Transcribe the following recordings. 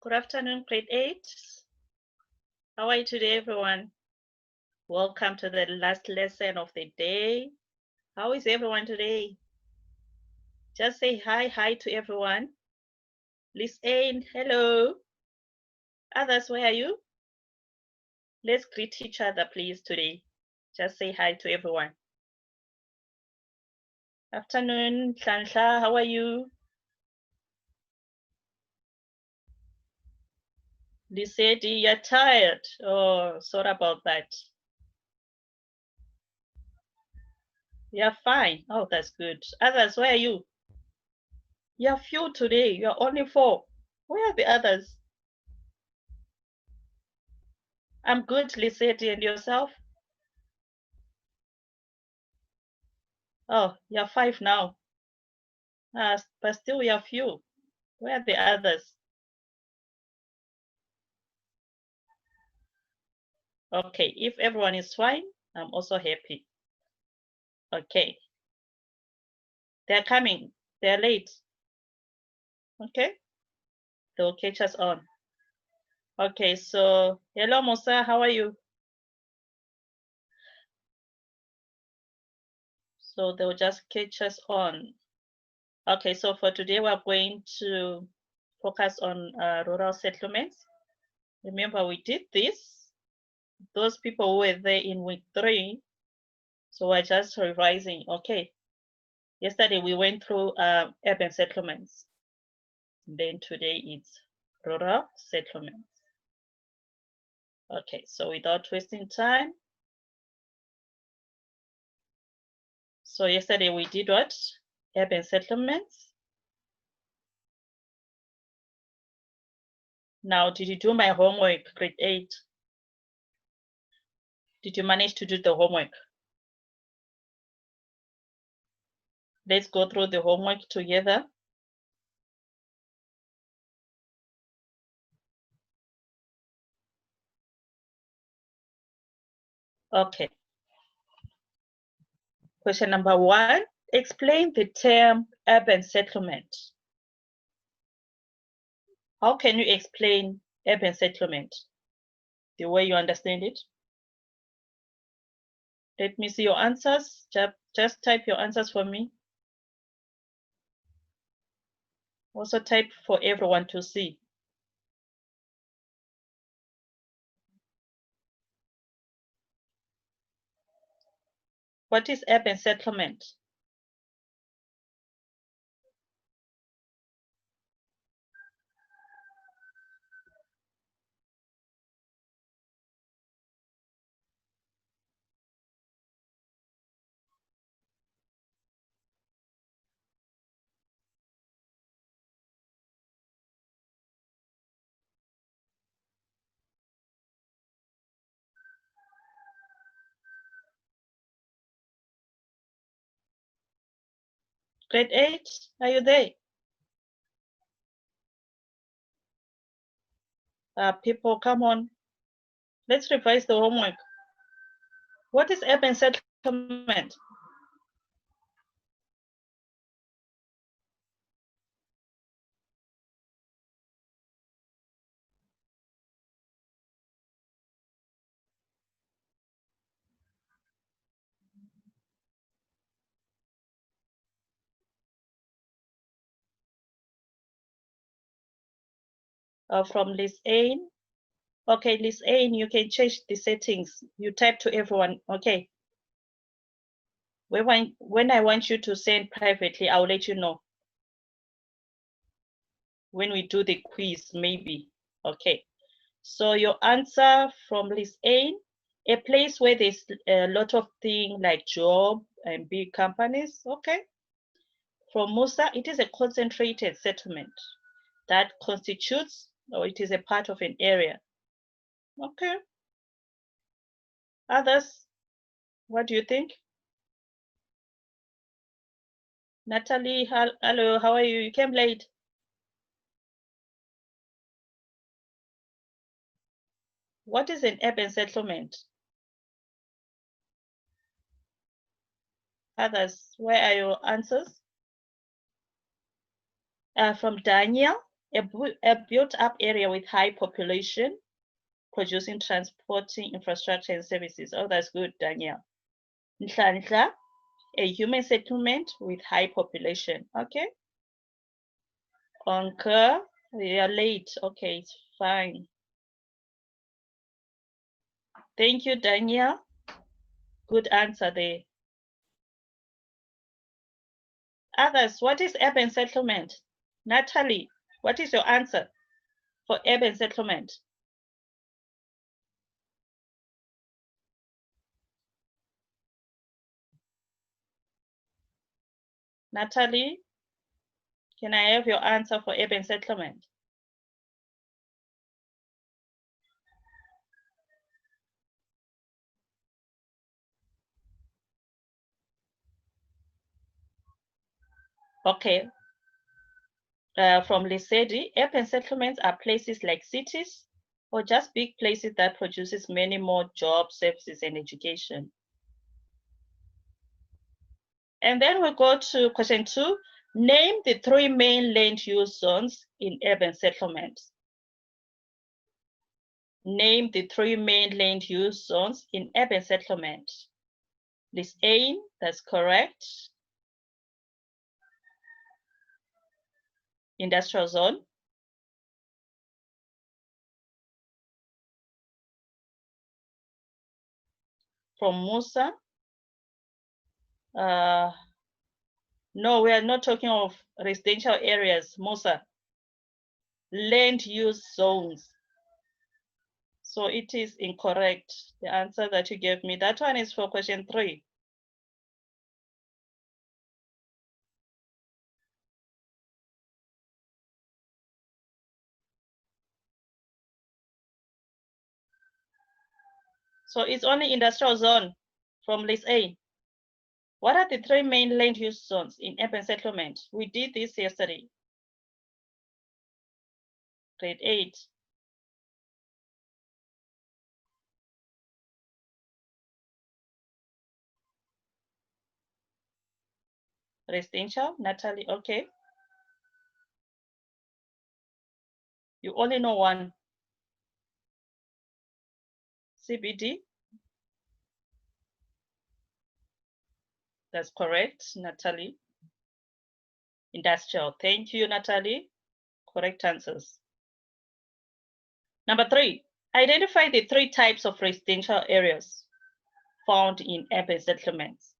Good afternoon, grade 8. How are you today, everyone? Welcome to the last lesson of the day. How is everyone today? Just say hi to everyone. Listen, hello. Others, where are you? Let's greet each other, please, today. Just say hi to everyone. Afternoon, Shansha, how are you? Lisedi, you're tired. Oh, sorry about that. You're fine. Oh, that's good. Others, where are you? You're few today. You're only 4. Where are the others? I'm good, Lisedi, and yourself? Oh, you're 5 now. But still you're few. Where are the others? Okay, if everyone is fine, I'm also happy. Okay. They're coming. They're late. Okay. They'll catch us on. Okay, so hello, Musa. How are you? So they'll just catch us on. Okay, so for today, we're going to focus on rural settlements. Remember, we did this. Those people who were there in week 3. So we're just revising. Okay. Yesterday, we went through urban settlements. Then today, it's rural settlements. Okay, so without wasting time. So yesterday, we did what? Urban settlements. Now, did you do my homework, grade 8? Did you manage to do the homework? Let's go through the homework together. Okay. Question number 1, explain the term urban settlement. How can you explain urban settlement? The way you understand it? Let me see your answers. Just type your answers for me. Also type for everyone to see. What is urban settlement? Grade 8, are you there? People, come on. Let's revise the homework. What is urban settlement? From Liz A. Okay, Liz A, you can change the settings. You type to everyone, okay? When I want you to send privately, I'll let you know. When we do the quiz, maybe. Okay. So your answer from Liz A, a place where there's a lot of things like job and big companies, okay? From Musa, it is a concentrated settlement that constitutes, or it is a part of an area. Okay. Others, what do you think? Natalie, hello, how are you? You came late. What is an urban settlement? Others, where are your answers? From Daniel. A built-up area with high population, producing, transporting, infrastructure and services. Oh, that's good, Daniel. Nhlanhla, a human settlement with high population. Okay. Onka, they are late. Okay, it's fine. Thank you, Daniel. Good answer there. Others, what is urban settlement? Natalie, what is your answer for urban settlement? Natalie, can I have your answer for urban settlement? Okay. From Lesedi, urban settlements are places like cities or just big places that produces many more jobs, services, and education. And then we go to question 2. Name the 3 main land use zones in urban settlements. Name the 3 main land use zones in urban settlement. List A, that's correct. Industrial zone. From Musa. No, we are not talking of residential areas, Musa. Land use zones. So it is incorrect. The answer that you gave me, that one is for question 3. So it's only industrial zone from list A. What are the 3 main land use zones in urban settlement? We did this yesterday. Grade 8. Residential, Natalie, okay. You only know one. CBD. That's correct, Natalie. Industrial. Thank you, Natalie. Correct answers. Number 3, identify the 3 types of residential areas found in urban settlements.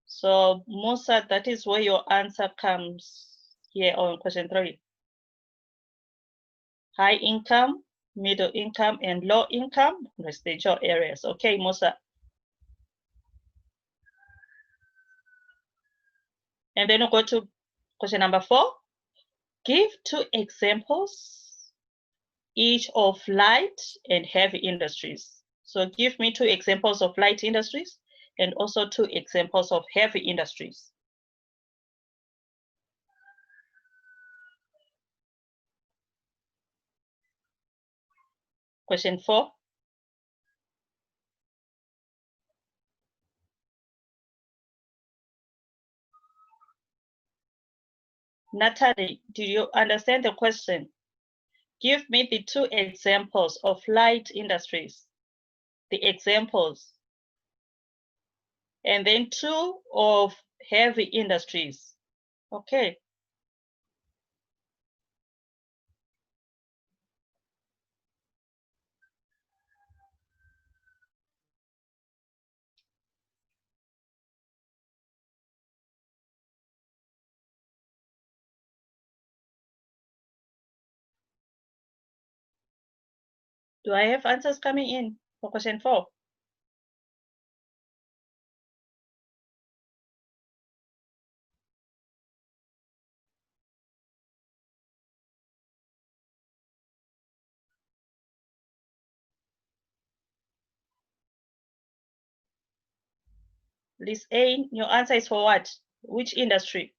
So Musa, that is where your answer comes here on question 3. High income, middle income, and low income residential areas. Okay, Musa. And then we'll go to question number 4. Give 2 examples each of light and heavy industries. So give me 2 examples of light industries and also 2 examples of heavy industries. Question 4. Natalie, do you understand the question? Give me the 2 examples of light industries, the examples, and then 2 of heavy industries. Okay. Do I have answers coming in for question 4? List A, your answer is for what? Which industry?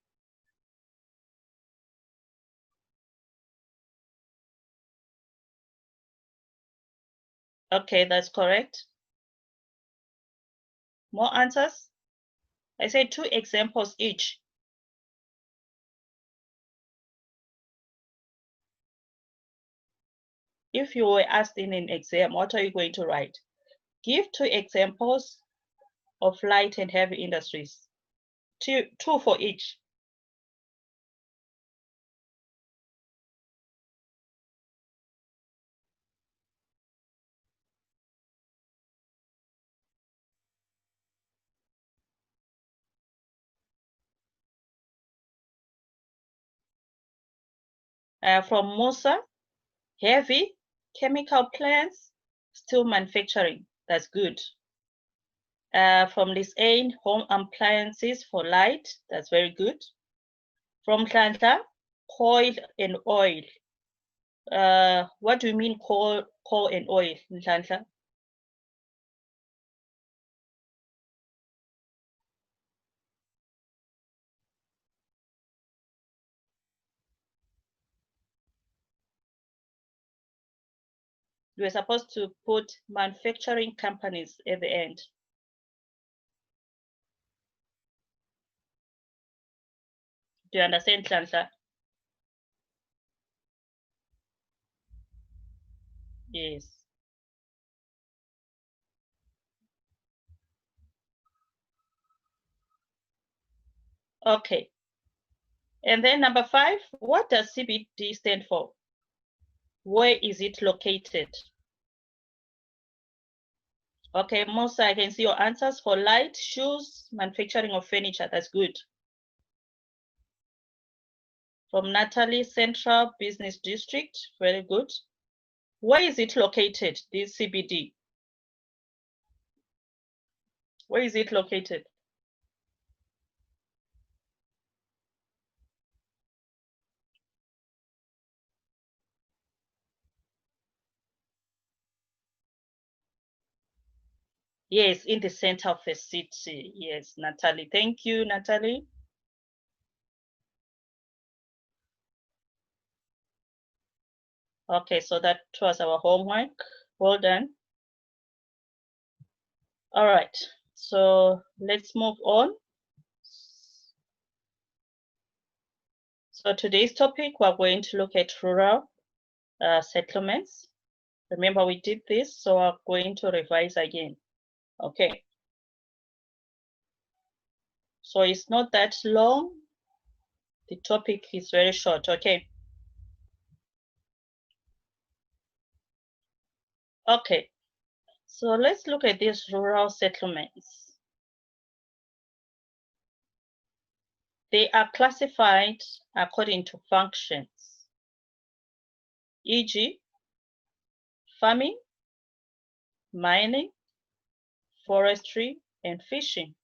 Okay, that's correct. More answers? I said 2 examples each. If you were asked in an exam, what are you going to write? Give 2 examples of light and heavy industries. Two for each. From Musa, heavy, chemical plants, steel manufacturing. That's good. From Lisaine, home appliances for light. That's very good. From Tlantla, coal and oil. What do you mean coal and oil, Tlantla? We're supposed to put manufacturing companies at the end. Do you understand, Tlantla? Yes. Okay. And then number 5, what does CBD stand for? Where is it located? Okay, Musa, I can see your answers for light, shoes, manufacturing of furniture. That's good. From Natalie, Central Business District. Very good. Where is it located, this CBD? Where is it located? Yes, in the center of the city. Yes, Natalie. Thank you, Natalie. Okay, so that was our homework. Well done. All right, so let's move on. So today's topic, we're going to look at rural settlements. Remember, we did this, so we're going to revise again. Okay. So it's not that long. The topic is very short, okay? Okay, so let's look at these rural settlements. They are classified according to functions, e.g., farming, mining, forestry, and fishing.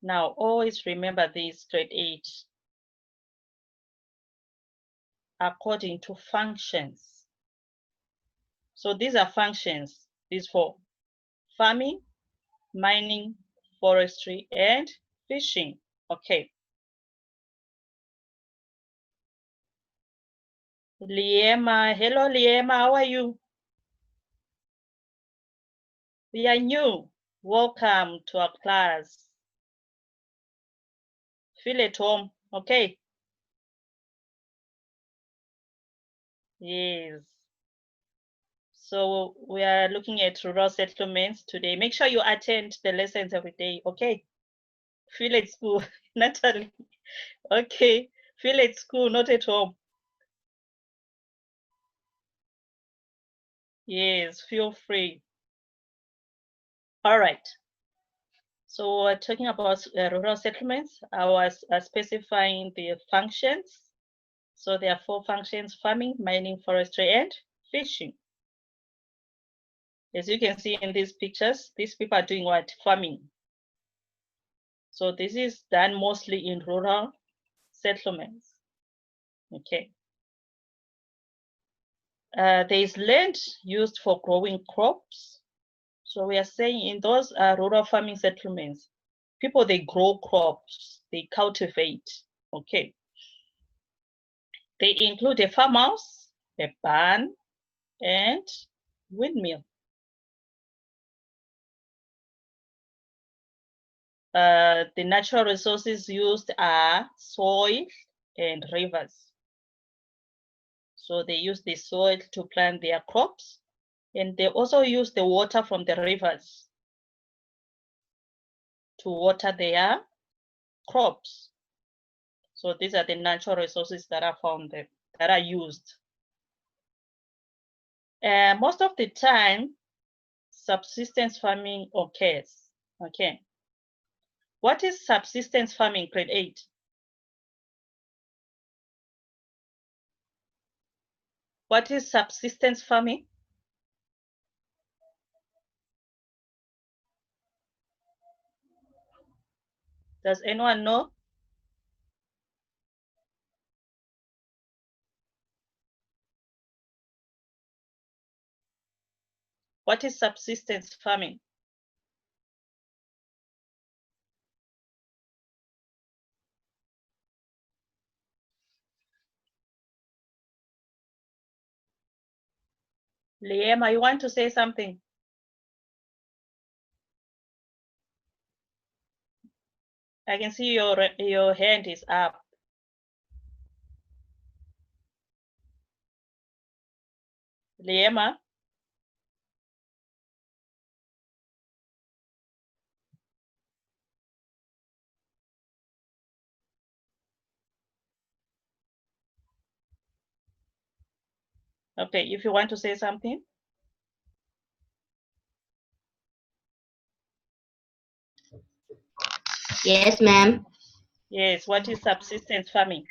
Now, always remember this, grade 8. According to functions. So these are functions, these 4. Farming, mining, forestry, and fishing. Okay. Liema, hello Liema, how are you? We are new. Welcome to our class. Feel at home, okay? Yes. So we are looking at rural settlements today. Make sure you attend the lessons every day, okay? Feel at school, Natalie. Okay, feel at school, not at home. Yes, feel free. All right. So we're talking about rural settlements. I was specifying the functions. So there are 4 functions: farming, mining, forestry, and fishing. As you can see in these pictures, these people are doing what? Farming. So this is done mostly in rural settlements. Okay. There is land used for growing crops. So we are saying in those rural farming settlements, people, they grow crops, they cultivate. Okay. They include a farmhouse, a barn, and windmill. The natural resources used are soil and rivers. So they use the soil to plant their crops, and they also use the water from the rivers to water their crops. So these are the natural resources that are found there, that are used. Most of the time, subsistence farming occurs. Okay. What is subsistence farming, grade 8? What is subsistence farming? Does anyone know? What is subsistence farming? Liema, you want to say something? I can see your hand is up. Liema? Okay, if you want to say something. Yes, ma'am. Yes, what is subsistence farming?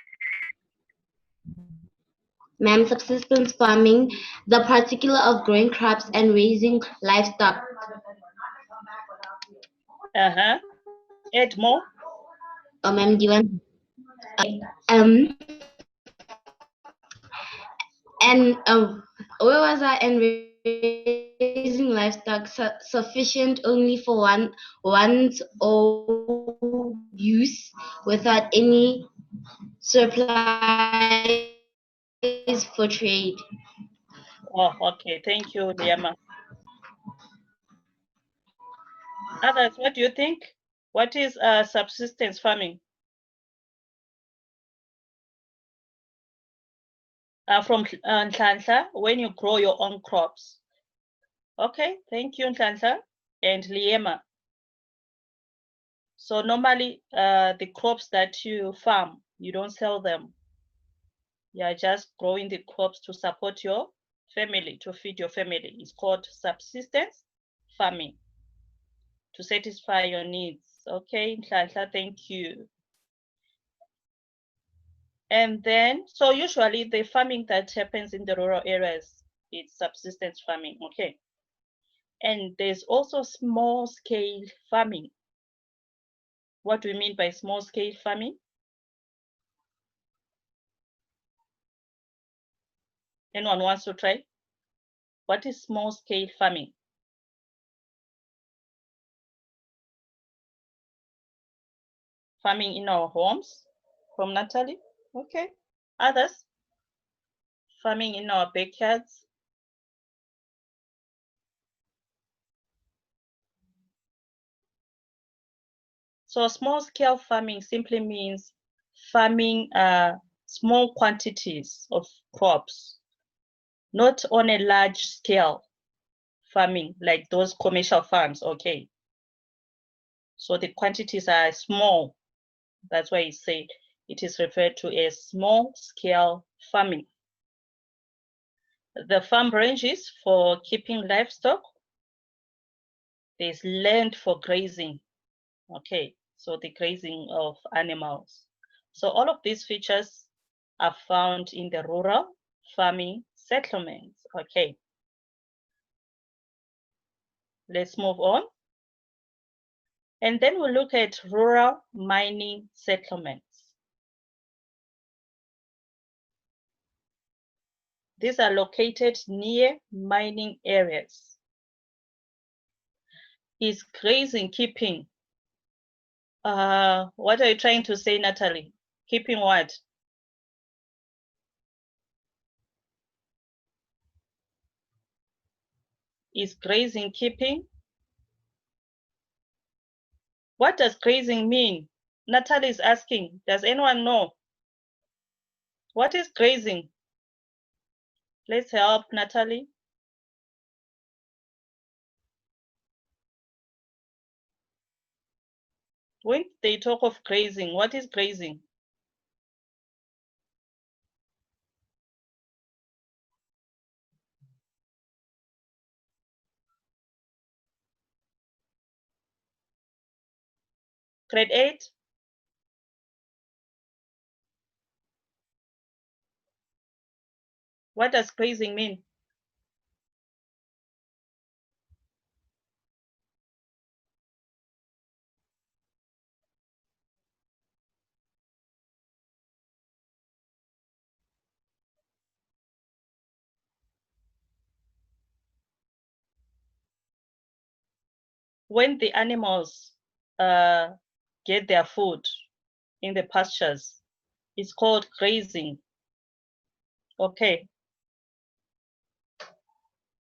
Ma'am, subsistence farming, the particular of growing crops and raising livestock. Add more. Oh, ma'am, do you want? Um, and where was I? And raising livestock sufficient only for one's own use, without any supplies for trade. Oh, okay. Thank you, Liema. Others, what do you think? What is subsistence farming? From Nhlanhla, when you grow your own crops. Okay, thank you, Nhlanhla and Liema. So normally, the crops that you farm, you don't sell them. You are just growing the crops to support your family, to feed your family. It's called subsistence farming, to satisfy your needs. Okay, Nhlanhla, thank you. And then, so usually the farming that happens in the rural areas, it's subsistence farming, okay? And there's also small scale farming. What do we mean by small scale farming? Anyone wants to try? What is small scale farming? Farming in our homes, from Natalie, okay. Others? Farming in our backyards. So small scale farming simply means farming small quantities of crops, not on a large scale farming like those commercial farms, okay. So the quantities are small. That's why it is referred to as small scale farming. The farm ranges for keeping livestock. There's land for grazing, okay, so the grazing of animals. So all of these features are found in the rural farming settlements, okay. Let's move on. And then we'll look at rural mining settlements. These are located near mining areas. Is grazing keeping? What are you trying to say, Natalie? Keeping what? Is grazing keeping? What does grazing mean? Natalie is asking, does anyone know? What is grazing? Let's help Natalie. When they talk of grazing, what is grazing? Grade 8? What does grazing mean? When the animals get their food in the pastures, it's called grazing. Okay.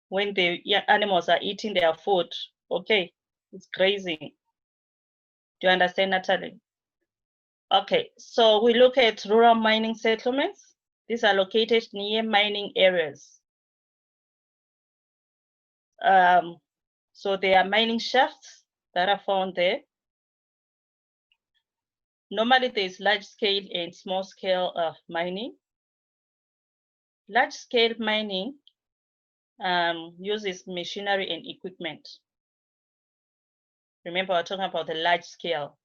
When the animals are eating their food, okay, it's grazing. Do you understand, Natalie? Okay, so we look at rural mining settlements. These are located near mining areas. So there are mining shafts that are found there. Normally there's large scale and small scale mining. Large scale mining uses machinery and equipment. Remember, we're talking about the large scale,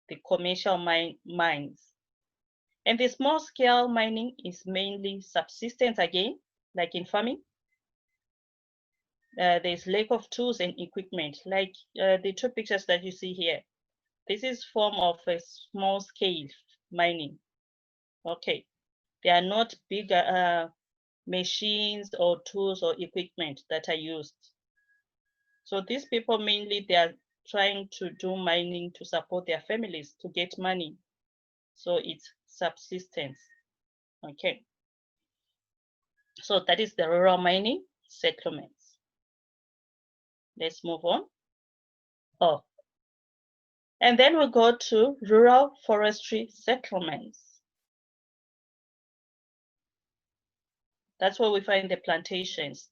the commercial mines. And the small scale mining is mainly subsistence again, like in farming. There's lack of tools and equipment, like the two pictures that you see here. This is form of a small scale mining. Okay, they are not big machines or tools or equipment that are used. So these people mainly, they are trying to do mining to support their families, to get money. So it's subsistence. Okay. So that is the rural mining settlements. Let's move on. Oh, and then we go to rural forestry settlements. That's where we find the plantations.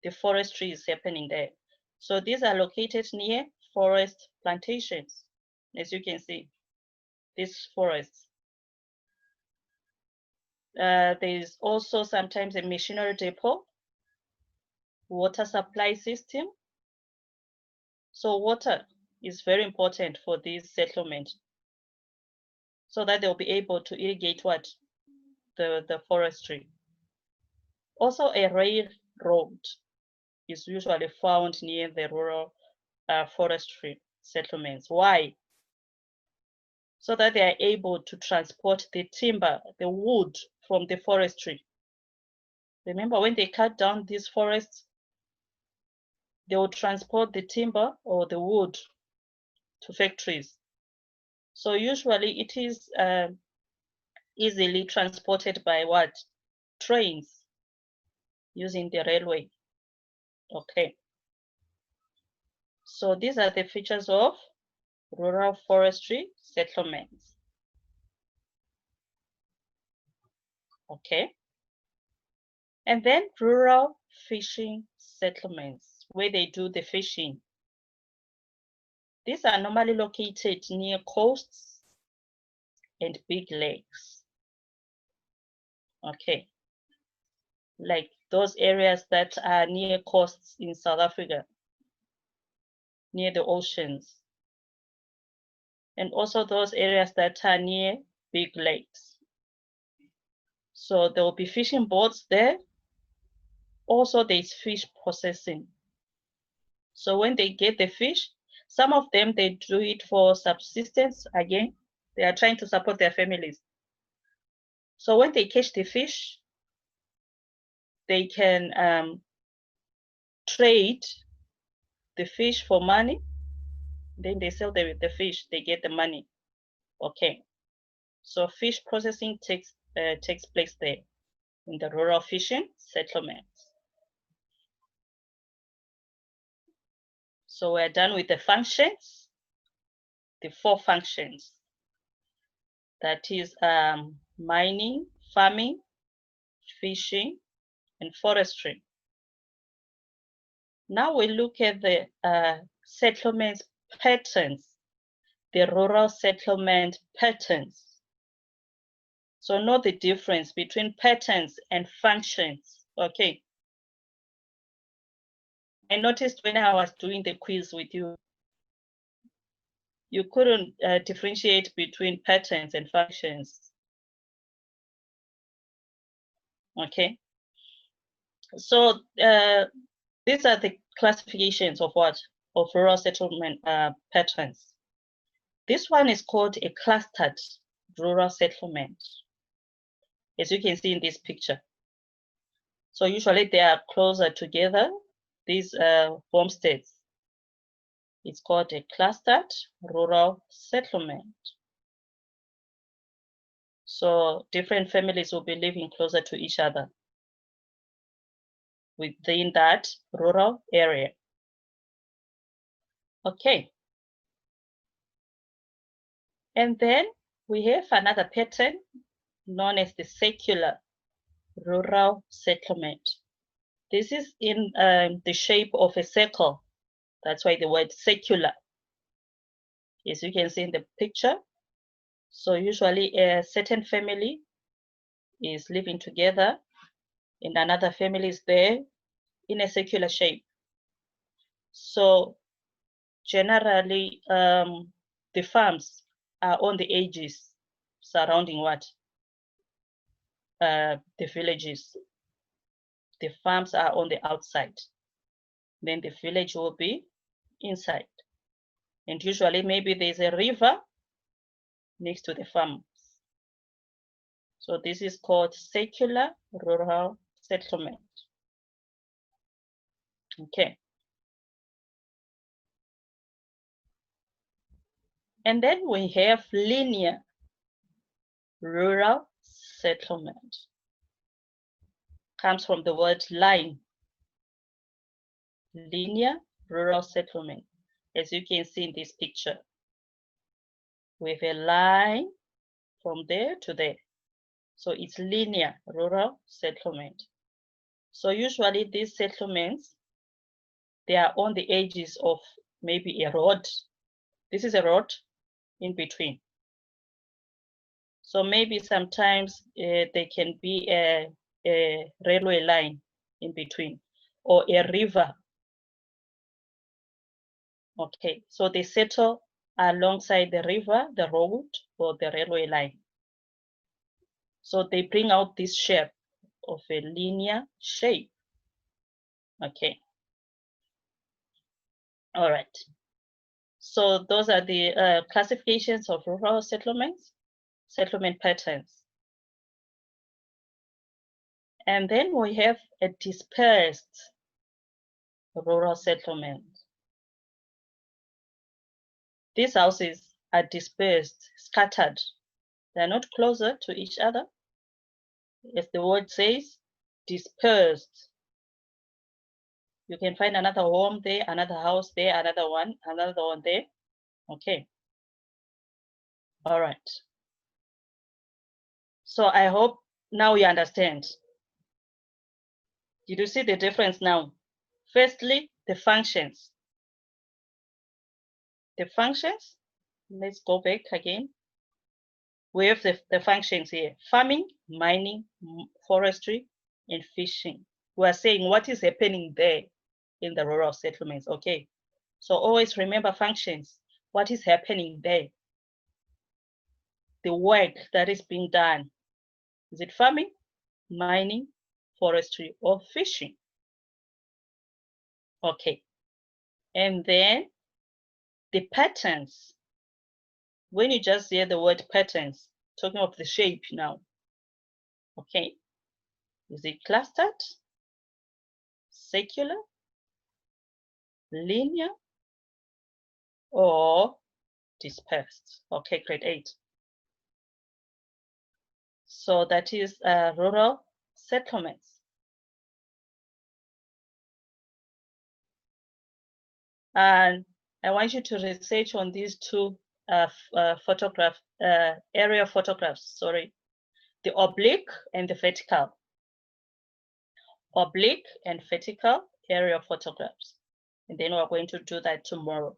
The forestry is happening there. So these are located near forest plantations, as you can see, these forests. There's also sometimes a machinery depot, water supply system. So water is very important for this settlement, so that they'll be able to irrigate what? The forestry. Also a railroad is usually found near the rural forestry settlements. Why? So that they are able to transport the timber, the wood from the forestry. Remember, when they cut down these forests, they will transport the timber or the wood to factories. So usually it is easily transported by what? Trains, using the railway. Okay. So these are the features of rural forestry settlements. Okay. And then rural fishing settlements, where they do the fishing. These are normally located near coasts and big lakes. Okay. Like those areas that are near coasts in South Africa, near the oceans. And also those areas that are near big lakes. So there will be fishing boats there. Also, there's fish processing. So when they get the fish, some of them, they do it for subsistence. Again, they are trying to support their families. So when they catch the fish, they can trade the fish for money. Then they sell the fish, they get the money. Okay. So fish processing takes place there in the rural fishing settlements. So we're done with the functions, the 4 functions. That is mining, farming, fishing, and forestry. Now we look at the settlement patterns, the rural settlement patterns. So know the difference between patterns and functions, okay? I noticed when I was doing the quiz with you, you couldn't differentiate between patterns and functions, okay? So these are the classifications of what? Of rural settlement patterns. This one is called a clustered rural settlement, as you can see in this picture. So usually they are closer together, these homesteads. It's called a clustered rural settlement. So different families will be living closer to each other within that rural area. Okay. And then we have another pattern known as the secular rural settlement. This is in the shape of a circle. That's why the word secular, as you can see in the picture. So usually a certain family is living together and another family is there in a circular shape. So generally the farms are on the edges surrounding what? The villages. The farms are on the outside. Then the village will be inside. And usually maybe there's a river next to the farms. So this is called secular rural settlement. Okay. And then we have linear rural settlement. Comes from the word line. Linear rural settlement. As you can see in this picture, with a line from there to there. So it's linear rural settlement. So usually these settlements, they are on the edges of maybe a road. This is a road in between. So maybe sometimes there can be a railway line in between or a river. Okay, so they settle alongside the river, the road, or the railway line. So they bring out this shape of a linear shape. Okay. All right. So those are the classifications of rural settlements, settlement patterns. And then we have a dispersed rural settlement. These houses are dispersed, scattered. They're not closer to each other. As the word says, dispersed. You can find another home there, another house there, another one there. Okay. All right. So I hope now you understand. Did you see the difference now? Firstly, the functions. The functions, let's go back again. We have the functions here: farming, mining, forestry, and fishing. We are saying what is happening there in the rural settlements, okay? So always remember functions. What is happening there? The work that is being done. Is it farming, mining, forestry, or fishing? Okay. And then the patterns. When you just hear the word patterns, talking of the shape now. Okay. Is it clustered, secular, linear, or dispersed? Okay, grade 8. So that is rural settlements. And I want you to research on these two area photographs, sorry, the oblique and the vertical. Oblique and vertical area photographs. And then we're going to do that tomorrow.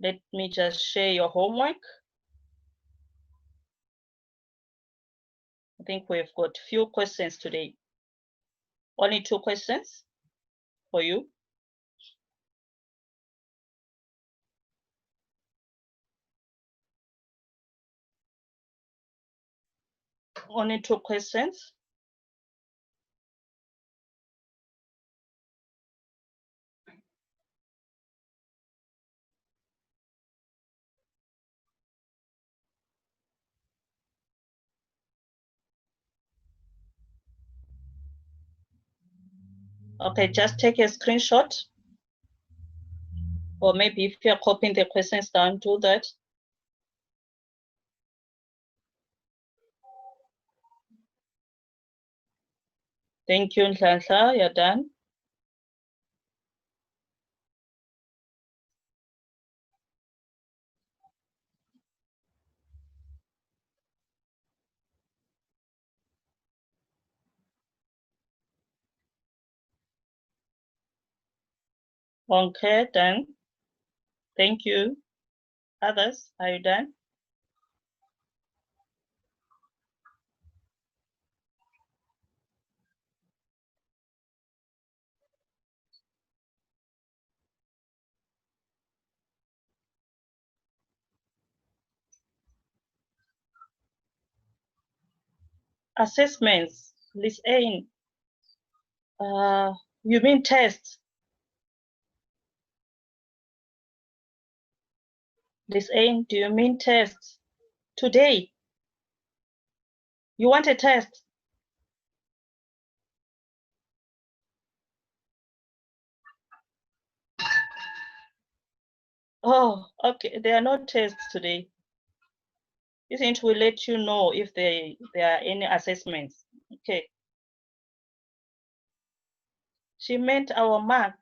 Let me just share your homework. I think we've got few questions today. Only 2 questions for you. Only 2 questions. Okay, just take a screenshot. Or maybe if you're copying the questions down, do that. Thank you, Nhlanhla, you're done. Okay, done. Thank you. Others, are you done? Assessments, listen. You mean tests? Listen, do you mean tests? Today? You want a test? Oh, okay. There are no tests today. Isn't we let you know if there are any assessments? Okay. She meant our mark.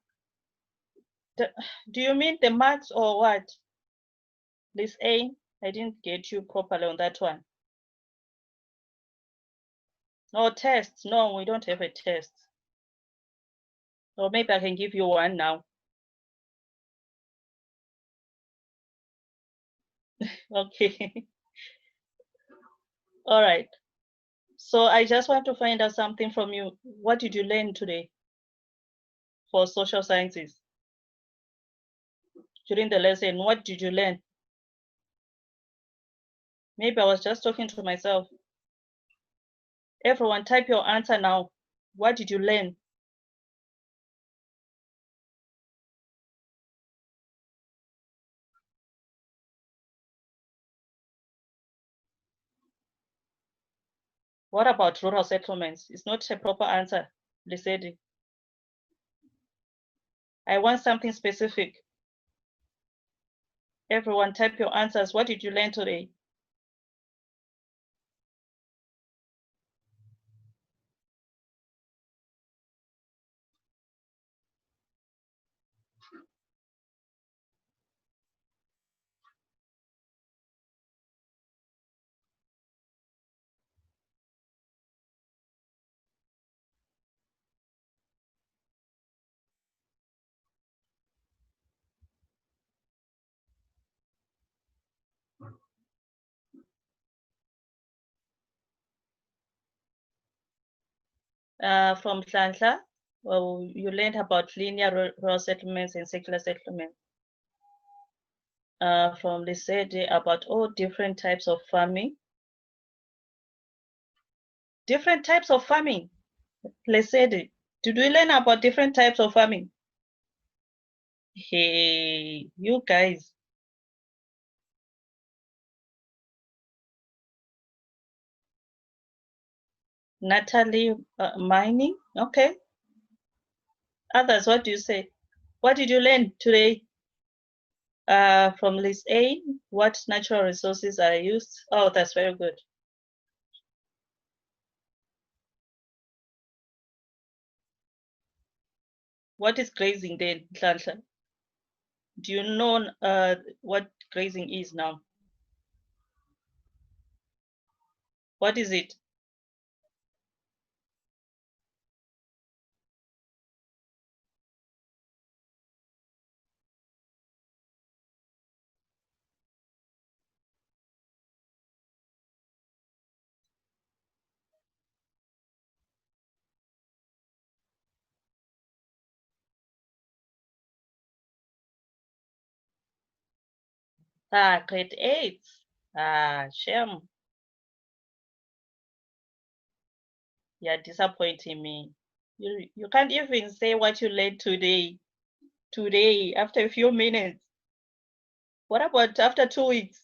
Do you mean the marks or what? Listen, I didn't get you properly on that one. No tests. No, we don't have a test. Or maybe I can give you one now. Okay. All right. So I just want to find out something from you. What did you learn today for social sciences? During the lesson, what did you learn? Maybe I was just talking to myself. Everyone type your answer now. What did you learn? What about rural settlements? It's not a proper answer, Lisedi. I want something specific. Everyone type your answers. What did you learn today? From Nhlanhla, well, you learned about linear rural settlements and secular settlements. From Lisedi about all different types of farming. Different types of farming. Lisedi, did we learn about different types of farming? Hey, you guys. Natalie, mining, okay. Others, what do you say? What did you learn today? From list A, what natural resources are used? Oh, that's very good. What is grazing then, Nhlanhla? Do you know what grazing is now? What is it? Ah, grade 8. Ah, shame. You're disappointing me. You can't even say what you learned today. Today, after a few minutes. What about after 2 weeks?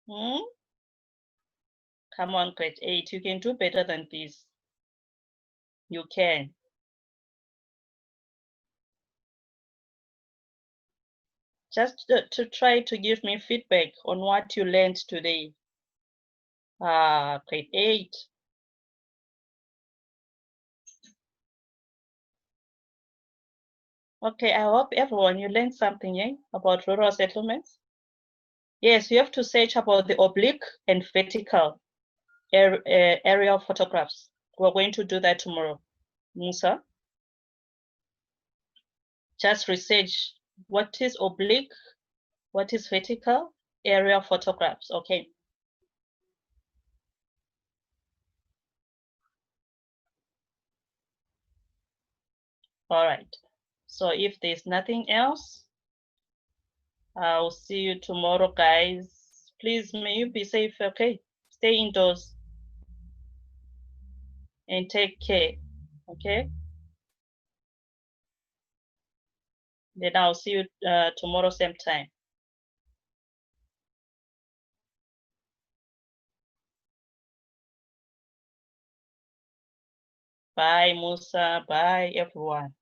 Hmm? Come on, grade 8. You can do better than this. You can. Just to try to give me feedback on what you learned today. Ah, grade 8. Okay, I hope everyone, you learned something about rural settlements. Yes, you have to search about the oblique and vertical aerial photographs. We're going to do that tomorrow. Musa, just research what is oblique, what is vertical, aerial photographs, okay? All right, so if there's nothing else, I'll see you tomorrow, guys. Please, may you be safe, okay? Stay indoors and take care, okay? Then I'll see you tomorrow, same time. Bye, Musa. Bye, everyone.